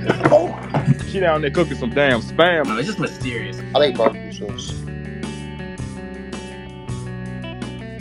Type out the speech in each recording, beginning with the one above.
She down there cooking some damn spam. No, it's just mysterious. I like barbecue sauce.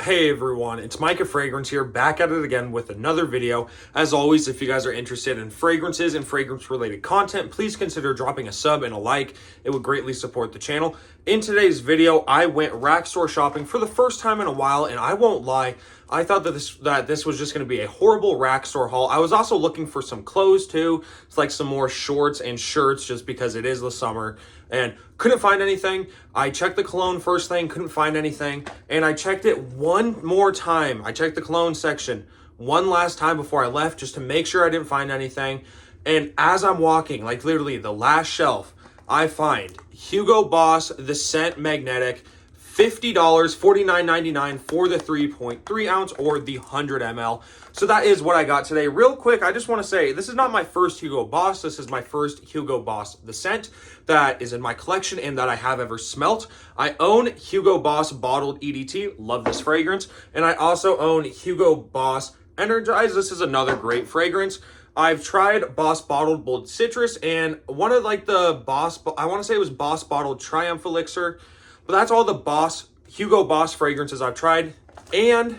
Hey everyone, it's Micah Fragrance here, back at it again with another video. As always, if you guys are interested in fragrances and fragrance related content, please consider dropping a sub and a like. It would greatly support the channel. In today's video, I went rack store shopping for the first time in a while, and I won't lie, I thought that this was just going to be a horrible rack store haul. I was also looking for some clothes too. It's like some more shorts and shirts just because it is the summer, and couldn't find anything. I checked the Cologne first thing, couldn't find anything, and I checked it one more time. I checked the Cologne section one last time before I left just to make sure I didn't find anything. And as I'm walking, like literally the last shelf, I find Hugo Boss The Scent Magnetic, $50, $49.99 for the 3.3 ounce or the 100 ml. So that is what I got today. Real quick, I just want to say this is not my first Hugo Boss. This is my first Hugo Boss The Scent that is in my collection and that I have ever smelt. I own Hugo Boss Bottled EDT. Love this fragrance. And I also own Hugo Boss Energize. This is another great fragrance. I've tried Boss Bottled Bold Citrus and one of like the Boss, I want to say it was Boss Bottled Triumph Elixir. But that's all the Hugo Boss fragrances I've tried, and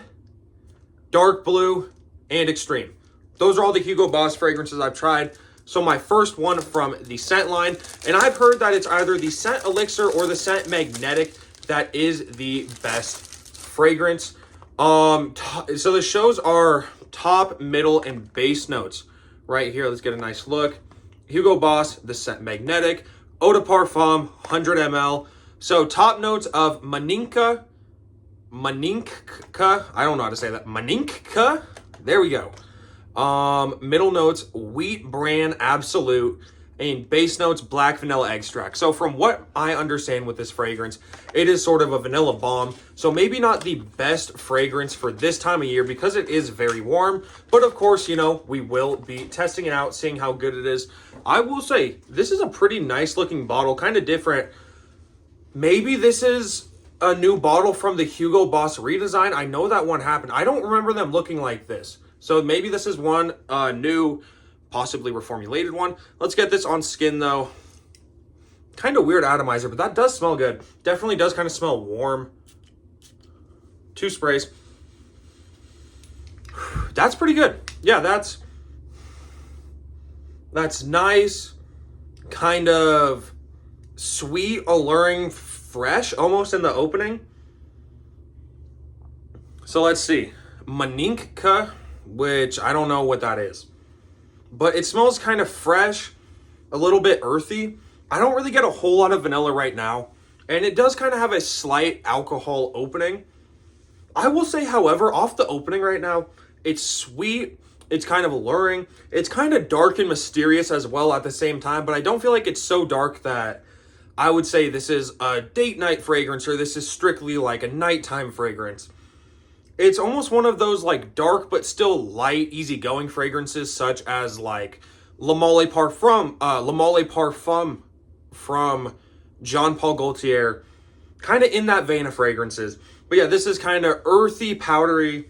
Dark Blue and Extreme. Those are all the Hugo Boss fragrances I've tried. So my first one from the scent line, and I've heard that it's either the Scent Elixir or the Scent Magnetic that is the best fragrance. So the shows are top, middle, and base notes right here. Let's get a nice look. Hugo Boss, the Scent Magnetic, Eau de Parfum, 100 ml. So top notes of Maninka, I don't know how to say that, Maninka, there we go. Middle notes, Wheat Bran Absolute, and base notes, Black Vanilla Extract. So from what I understand with this fragrance, it is sort of a vanilla bomb. So maybe not the best fragrance for this time of year because it is very warm. But of course, you know, we will be testing it out, seeing how good it is. I will say, this is a pretty nice looking bottle, kind of different. Maybe this is a new bottle from the Hugo Boss redesign. I know that one happened. I don't remember them looking like this. So maybe this is one new, possibly reformulated one. Let's get this on skin though. Kind of weird atomizer, but that does smell good. Definitely does kind of smell warm. 2 sprays. That's pretty good. Yeah, that's nice. Kind of sweet, alluring, fresh, almost in the opening. So let's see. Maninka, which I don't know what that is. But it smells kind of fresh, a little bit earthy. I don't really get a whole lot of vanilla right now. And it does kind of have a slight alcohol opening. I will say, however, off the opening right now, it's sweet. It's kind of alluring. It's kind of dark and mysterious as well at the same time. But I don't feel like it's so dark that I would say this is a date night fragrance or this is strictly like a nighttime fragrance. It's almost one of those like dark but still light, easygoing fragrances such as like Le Male Parfum from Jean Paul Gaultier. Kind of in that vein of fragrances. But yeah, this is kind of earthy, powdery.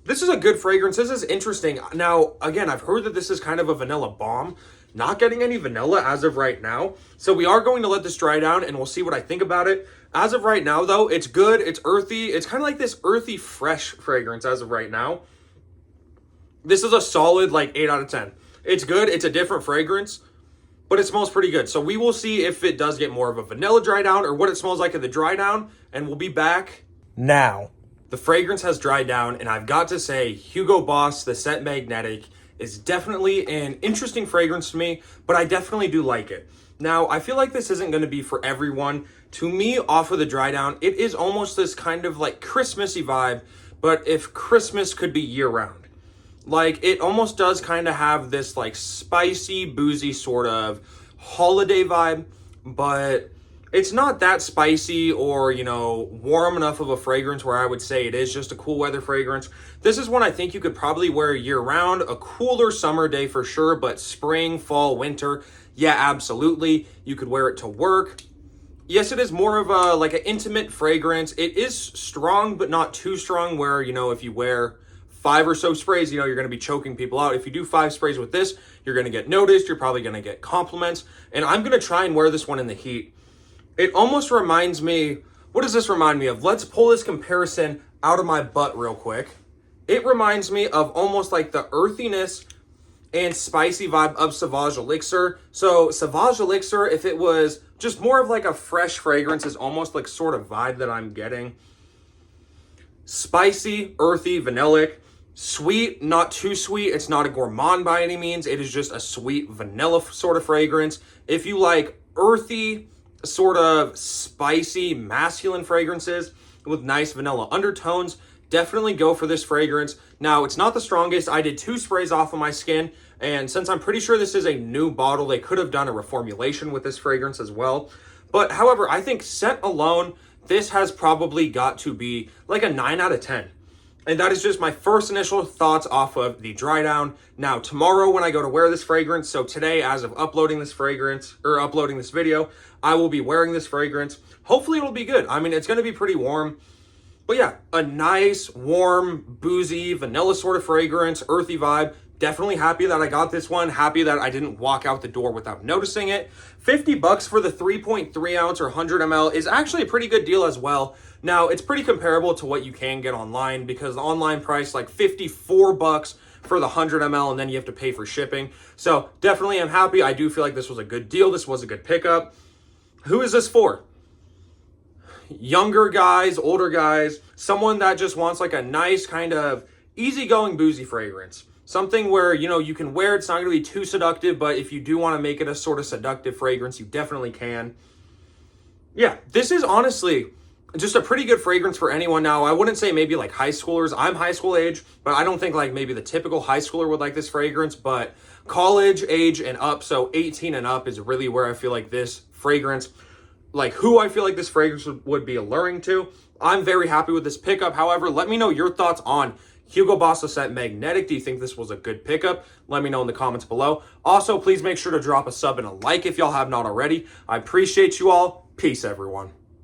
This is a good fragrance. This is interesting. Now, again, I've heard that this is kind of a vanilla bomb. Not getting any vanilla as of right now. So we are going to let this dry down and we'll see what I think about it. As of right now, though, it's good. It's earthy. It's kind of like this earthy, fresh fragrance as of right now. This is a solid, like, 8 out of 10. It's good. It's a different fragrance, but it smells pretty good. So we will see if it does get more of a vanilla dry down or what it smells like in the dry down, and we'll be back now. The fragrance has dried down, and I've got to say, Hugo Boss, the Scent Magnetic, is definitely an interesting fragrance to me, but I definitely do like it. Now, I feel like this isn't going to be for everyone. To me, off of the dry down, it is almost this kind of like Christmassy vibe, but if Christmas could be year round. Like, it almost does kind of have this like spicy, boozy sort of holiday vibe, but it's not that spicy or, you know, warm enough of a fragrance where I would say it is just a cool weather fragrance. This is one I think you could probably wear year round, a cooler summer day for sure, but spring, fall, winter, yeah, absolutely. You could wear it to work. Yes, it is more of a like an intimate fragrance. It is strong, but not too strong where, you know, if you wear 5 or so sprays, you're going to be choking people out. If you do 5 sprays with this, you're going to get noticed. You're probably going to get compliments. And I'm going to try and wear this one in the heat. It almost reminds me, what does this remind me of? Let's pull this comparison out of my butt real quick. It reminds me of almost like the earthiness and spicy vibe of Sauvage Elixir. So Sauvage Elixir, if it was just more of like a fresh fragrance, is almost like sort of vibe that I'm getting. Spicy, earthy, vanillic, sweet, not too sweet. It's not a gourmand by any means. It is just a sweet vanilla sort of fragrance. If you like earthy, sort of spicy, masculine fragrances with nice vanilla undertones, definitely go for this fragrance. Now, it's not the strongest. I did 2 sprays off of my skin, and since I'm pretty sure this is a new bottle, they could have done a reformulation with this fragrance as well. But however, I think scent alone, this has probably got to be like a 9 out of 10. And that is just my first initial thoughts off of the dry down. Now, tomorrow when I go to wear this fragrance, so today as of uploading this fragrance, or uploading this video, I will be wearing this fragrance. Hopefully it'll be good. I mean, it's going to be pretty warm. But yeah, a nice, warm, boozy, vanilla sort of fragrance, earthy vibe. Definitely happy that I got this one. Happy that I didn't walk out the door without noticing it. $50 for the 3.3 ounce or 100 ml is actually a pretty good deal as well. Now, it's pretty comparable to what you can get online, because the online price, like $54 for the 100 ml, and then you have to pay for shipping. So definitely I'm happy. I do feel like this was a good deal. This was a good pickup. Who is this for? Younger guys, older guys, someone that just wants like a nice kind of easygoing boozy fragrance. Something where, you can wear, it's not going to be too seductive, but if you do want to make it a sort of seductive fragrance, you definitely can. Yeah, this is honestly just a pretty good fragrance for anyone. Now, I wouldn't say maybe like high schoolers. I'm high school age, but I don't think like maybe the typical high schooler would like this fragrance, but college age and up, so 18 and up is really where I feel like this fragrance, like who I feel like this fragrance would be alluring to. I'm very happy with this pickup. However, let me know your thoughts on Hugo Boss Scent Magnetic. Do you think this was a good pickup? Let me know in the comments below. Also, please make sure to drop a sub and a like if y'all have not already. I appreciate you all. Peace, everyone.